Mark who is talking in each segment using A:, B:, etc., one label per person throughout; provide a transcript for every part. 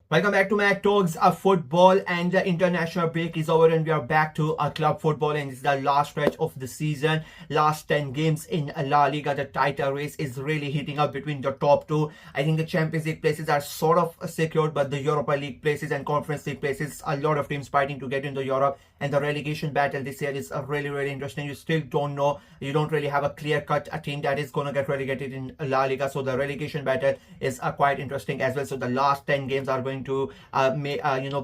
A: Welcome back to Mac Talks. Football and the international break is over, and we are back to club football. And it's the last stretch of the season. Last 10 games in La Liga. The title race is really heating up between the top two. I think the Champions League places are sort of secured, but the Europa League places and Conference League places, a lot of teams fighting to get into Europe. And the relegation battle this year is really interesting. You still don't know. You don't really have a clear-cut team that is going to get relegated in La Liga. So the relegation battle is quite interesting as well. So the last 10 games are going to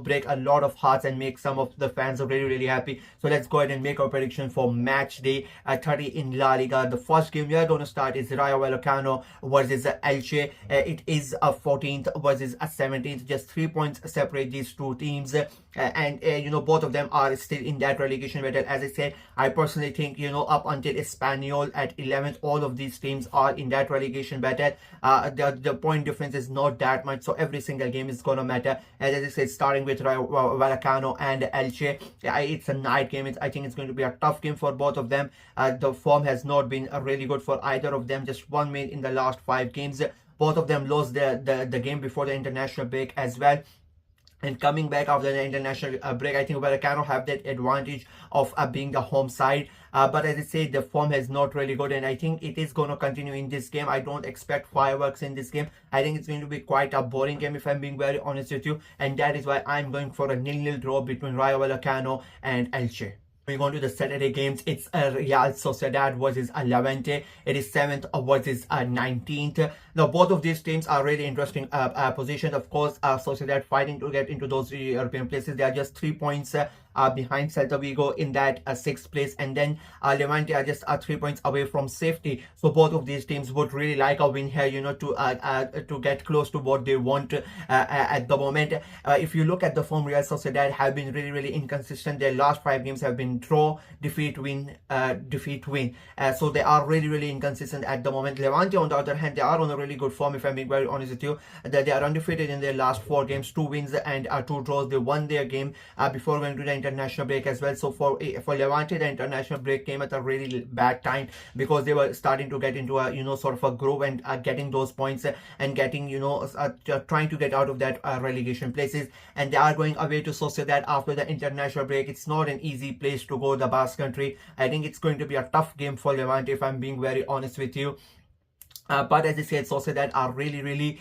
A: break a lot of hearts and make some of the fans really happy. So let's go ahead and make our prediction for match day 30 in La Liga. The first game we are going to start is Rayo Vallecano versus Elche. It is 14th versus 17th. Just 3 points separate these two teams. Both of them are still in that relegation battle. As I said, I personally think, up until Espanyol at 11th, all of these teams are in that relegation battle. The point difference is not that much, so every single game is gonna matter. As I said, starting with Vallecano and Elche, it's a night game. I think it's going to be a tough game for both of them. The form has not been really good for either of them. Just one win in the last 5 games. Both of them lost the game before the international break as well. And coming back after the international break, I think Vallecano have that advantage of being the home side. But as I say, the form has not really good, and I think it is going to continue in this game. I don't expect fireworks in this game. I think it's going to be quite a boring game, if I'm being very honest with you. And that is why I'm going for a 0-0 draw between Rayo Vallecano and Elche. Moving on to the Saturday games, it's Real Sociedad versus Levante. It is 7th versus 19th. Now, both of these teams are really interesting positions. Of course, Sociedad fighting to get into those European places. They are just 3 points behind Celta Vigo in that 6th place, and then Levante are just 3 points away from safety. So both of these teams would really like a win here, to get close to what they want at the moment. If you look at the form, Real Sociedad have been really inconsistent. Their last 5 games have been draw, defeat, win, defeat, win. So they are really inconsistent at the moment. Levante, on the other hand, they are on a really good form, if I'm being very honest with you. That they are undefeated in their last 4 games, 2 wins and 2 draws. They won their game before going to the international break as well. So for Levante, the international break came at a really bad time because they were starting to get into a sort of a groove and getting those points and getting trying to get out of that relegation places. And they are going away to Sociedad after the international break. It's not an easy place to go, the Basque Country. I think it's going to be a tough game for Levante, if I'm being very honest with you. But as I said, Sociedad are really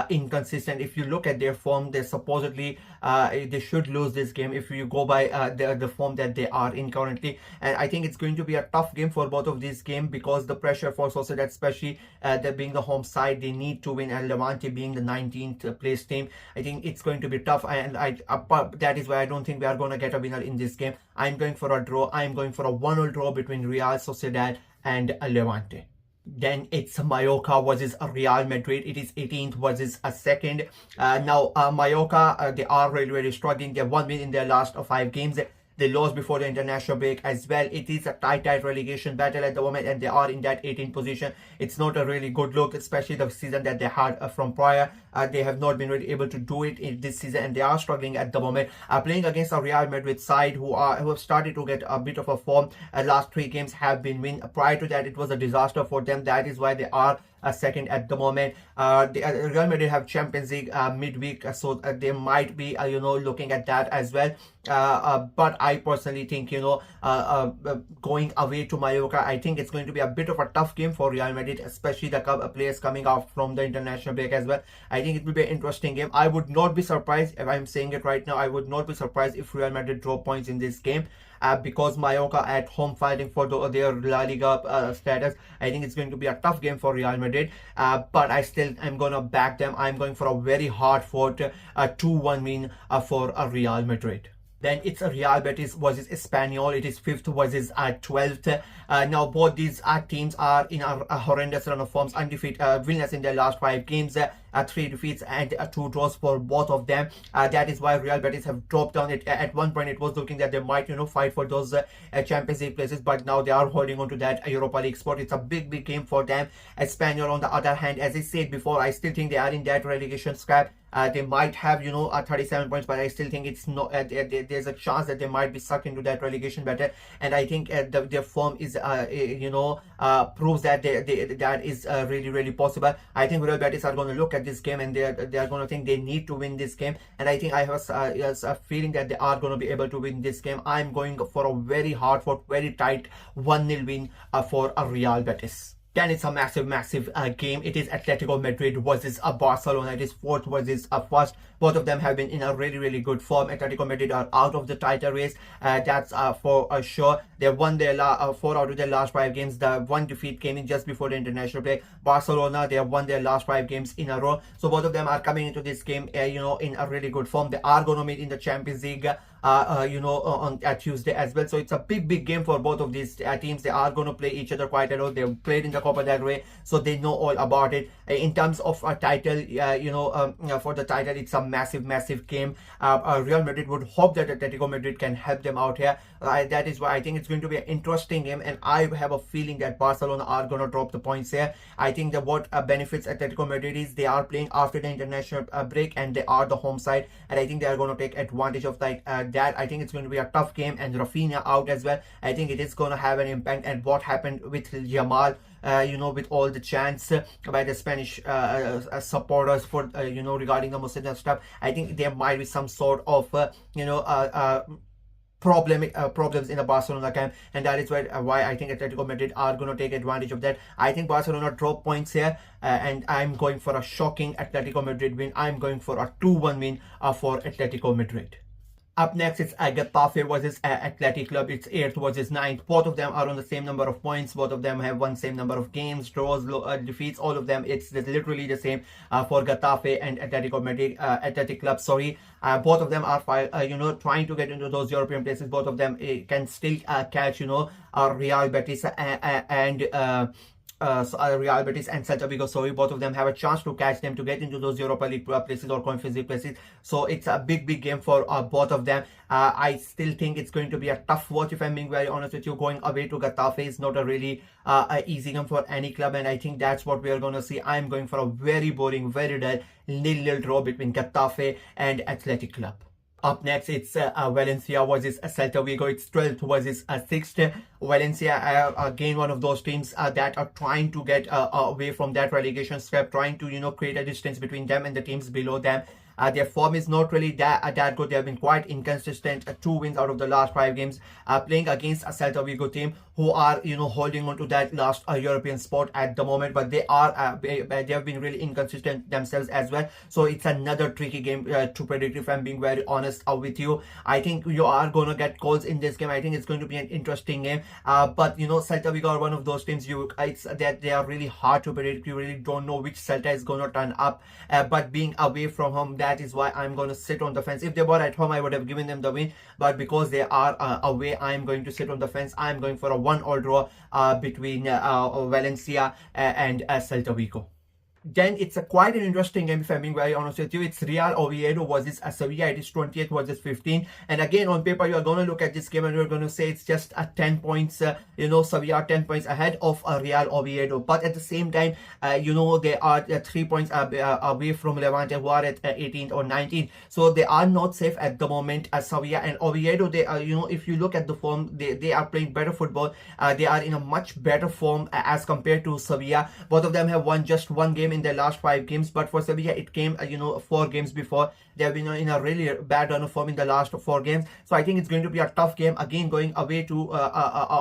A: inconsistent. If you look at their form, they supposedly they should lose this game if you go by the form that they are in currently. And I think it's going to be a tough game for both of these games because the pressure for Sociedad, especially they being the home side, they need to win, and Levante being the 19th place team, I think it's going to be tough. And that is why I don't think we are going to get a winner in this game. I'm going for a draw. I'm going for a 1-0 draw between Real Sociedad and Levante. Then it's Mallorca versus Real Madrid. It is 18th versus a 2nd. Now Mallorca, they are really struggling. They have 1 win in their last 5 games. They lost before the international break as well. It is a tight relegation battle at the moment, and they are in that 18th position. It's not a really good look, especially the season that they had from prior. They have not been really able to do it in this season, and they are struggling at the moment. Playing against a Real Madrid side who have started to get a bit of a form. Last 3 games have been win. Prior to that, it was a disaster for them. That is why they are 2nd at the moment. Real Madrid have Champions League midweek, so they might be looking at that as well. But I personally think going away to Mallorca, I think it's going to be a bit of a tough game for Real Madrid, especially the players coming out from the international break as well. I think it will be an interesting game. I would not be surprised, if I'm saying it right now, I would not be surprised if Real Madrid draw points in this game. Because Mallorca at home fighting for their La Liga status. I think it's going to be a tough game for Real Madrid, but I still am going to back them. I'm going for a very hard-fought 2-1 win for Real Madrid. Then it's a Real Betis versus Espanyol. It is 5th versus 12th. Now both these teams are in a horrendous run of forms, undefeated, winless in their last 5 games. 3 defeats and 2 draws for both of them. That is why Real Betis have dropped down. At one point it was looking that they might fight for those Champions League places, but now they are holding on to that Europa League spot. It's a big game for them. Espanyol, on the other hand, as I said before, I still think they are in that relegation scrap. They might have 37 points, but I still think it's not there's a chance that they might be sucked into that relegation battle. And I think their form is proves that that is really possible. I think Real Betis are going to look at at this game and they are going to think they need to win this game. And I think I have a feeling that they are going to be able to win this game. I'm going for a very hard fought, very tight 1-0 win for a Real Betis. Then it's a massive game. It is Atletico Madrid versus Barcelona. It is fourth versus first. Both of them have been in a really good form. Atletico Madrid are out of the title race. That's for sure. They won their 4 out of their last 5 games. The one defeat came in just before the international break. Barcelona, they have won their last 5 games in a row. So both of them are coming into this game, in a really good form. They are going to meet in the Champions League, on Tuesday as well. So it's a big game for both of these teams. They are going to play each other quite a lot. They've played in the Copa del Rey, so they know all about it. In terms of a title, for the title, it's a massive game. Real Madrid would hope that Atletico Madrid can help them out here. That is why I think it's going to be an interesting game, and I have a feeling that Barcelona are going to drop the points here. I think that what benefits Atletico Madrid is they are playing after the international break, and they are the home side, and I think they are going to take advantage of that. I think it's going to be a tough game, and Rafinha out as well. I think it is going to have an impact. And what happened with Yamal, with all the chants by the Spanish supporters for regarding the Muslim stuff, I think there might be some sort of problems in the Barcelona camp, and that is why I think Atletico Madrid are going to take advantage of that. I think Barcelona drop points here, and I'm going for a shocking Atletico Madrid win. I'm going for a 2-1 win for Atletico Madrid. Up next, it's Getafe versus Athletic Club. It's 8th versus 9th. Both of them are on the same number of points. Both of them have won same number of games, draws, defeats. All of them, it's literally the same for Getafe and Atletico Madrid, Athletic Club. Sorry, both of them are trying to get into those European places. Both of them can still catch Real Betis and Real Betis and Celta Vigo. Sorry, both of them have a chance to catch them to get into those Europa League places or Conference League places. So it's a big game for both of them. I still think it's going to be a tough watch, if I'm being very honest with you. Going away to Getafe is not a really easy game for any club, and I think that's what we are going to see. I'm going for a very boring, very dull 0-0 draw between Getafe and Athletic Club. Up next, it's Valencia versus Celta Vigo. It's 12th versus 6th. Valencia, again, one of those teams that are trying to get away from that relegation step, trying to, create a distance between them and the teams below them. Their form is not really that good. They have been quite inconsistent. 2 wins out of the last 5 games. Playing against a Celta Vigo team who are holding on to that last European spot at the moment, but they have been really inconsistent themselves as well. So it's another tricky game to predict, if I'm being very honest with you. I think you are going to get goals in this game. I think it's going to be an interesting game. But Celta Vigo are one of those teams that they are really hard to predict. You really don't know which Celta is going to turn up. But being away from home, that is why I'm going to sit on the fence. If they were at home, I would have given them the win, but because they are away, I'm going to sit on the fence. I'm going for a 1-1 draw between Valencia and Celta Vigo. Then it's quite an interesting game, if I'm being very honest with you. It's Real Oviedo versus Sevilla. It is 20th versus 15. And again, on paper, you're going to look at this game and you're going to say it's just 10 points, Sevilla 10 points ahead of Real Oviedo. But at the same time, they are 3 points away from Levante, who are at 18th or 19th. So they are not safe at the moment. Sevilla and Oviedo, they are, if you look at the form, they are playing better football. They are in a much better form as compared to Sevilla. Both of them have won just 1 game in their last 5 games, but for Sevilla it came 4 games before. They have been in a really bad run of form in the last 4 games. So I think it's going to be a tough game. Again, going away to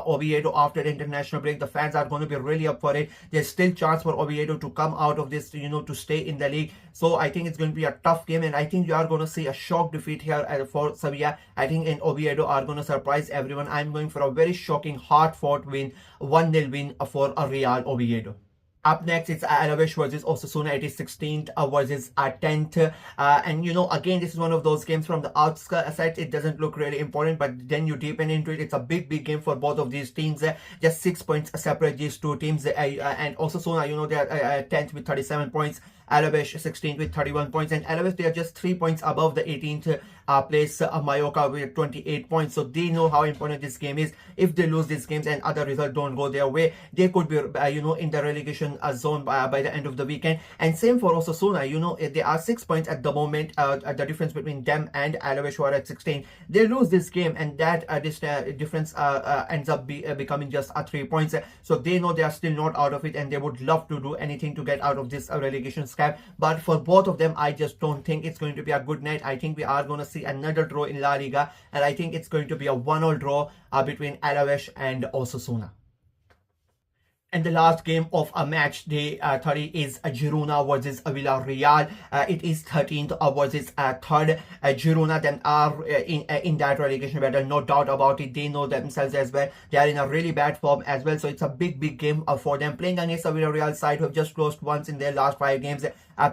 A: Oviedo after the international break, the fans are going to be really up for it. There's still chance for Oviedo to come out of this, to stay in the league. So I think it's going to be a tough game, and I think you are going to see a shock defeat here for Sevilla. I think Oviedo are going to surprise everyone. I'm going for a very shocking, hard-fought win, 1-0 win for Real Oviedo. Up next, it's Alaves versus Osasuna. It is 16th versus 10th. And again, this is one of those games from the outside. It doesn't look really important, but then you deepen into it. It's a big game for both of these teams. Just 6 points separate these two teams. And Osasuna, they are 10th with 37 points. Alaves 16th with 31 points, and Alaves, they are just 3 points above the 18th place Mallorca with 28 points. So they know how important this game is. If they lose these games and other results don't go their way, they could be in the relegation zone by the end of the weekend. And same for Osasuna. They are 6 points at the moment. The difference between them and Alaves, who are at 16, they lose this game, and that difference ends up becoming just 3 points. So they know they are still not out of it, and they would love to do anything to get out of this relegation scam. time. But for both of them, I just don't think it's going to be a good night. I think we are going to see another draw in La Liga, and I think it's going to be a 1-1 draw between Alaves and Osasuna. And the last game of a match day 30 is Girona versus Villarreal. It is 13th versus 3rd. Girona then are in that relegation battle, no doubt about it. They know themselves as well. They are in a really bad form as well. So it's a big game for them. Playing against a Villarreal side who have just closed once in their last 5 games.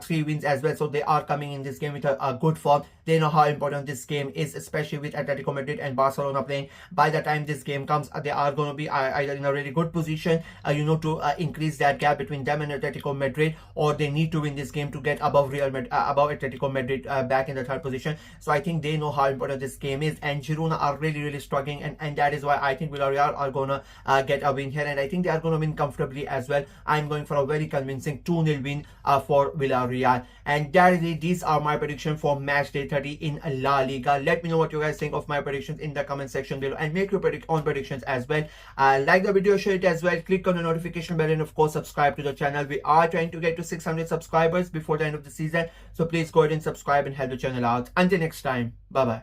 A: 3 wins as well. So they are coming in this game with a good form. They know how important this game is, especially with Atletico Madrid and Barcelona playing. By the time this game comes, they are going to be either in a really good position, to increase that gap between them and Atletico Madrid, or they need to win this game to get above above Atletico Madrid back in the 3rd position. So I think they know how important this game is, and Girona are really struggling, and that is why I think Villarreal are going to get a win here, and I think they are going to win comfortably as well. I'm going for a very convincing 2-0 win for Villarreal. And that is it. These are my predictions for match day 30 in La Liga. Let me know what you guys think of my predictions in the comment section below, and make your own predictions as well. Like the video, share it as well, click on the notification bell, and of course subscribe to the channel. We are trying to get to 600 subscribers before the end of the season, so please go ahead and subscribe and help the channel out. Until next time, bye bye.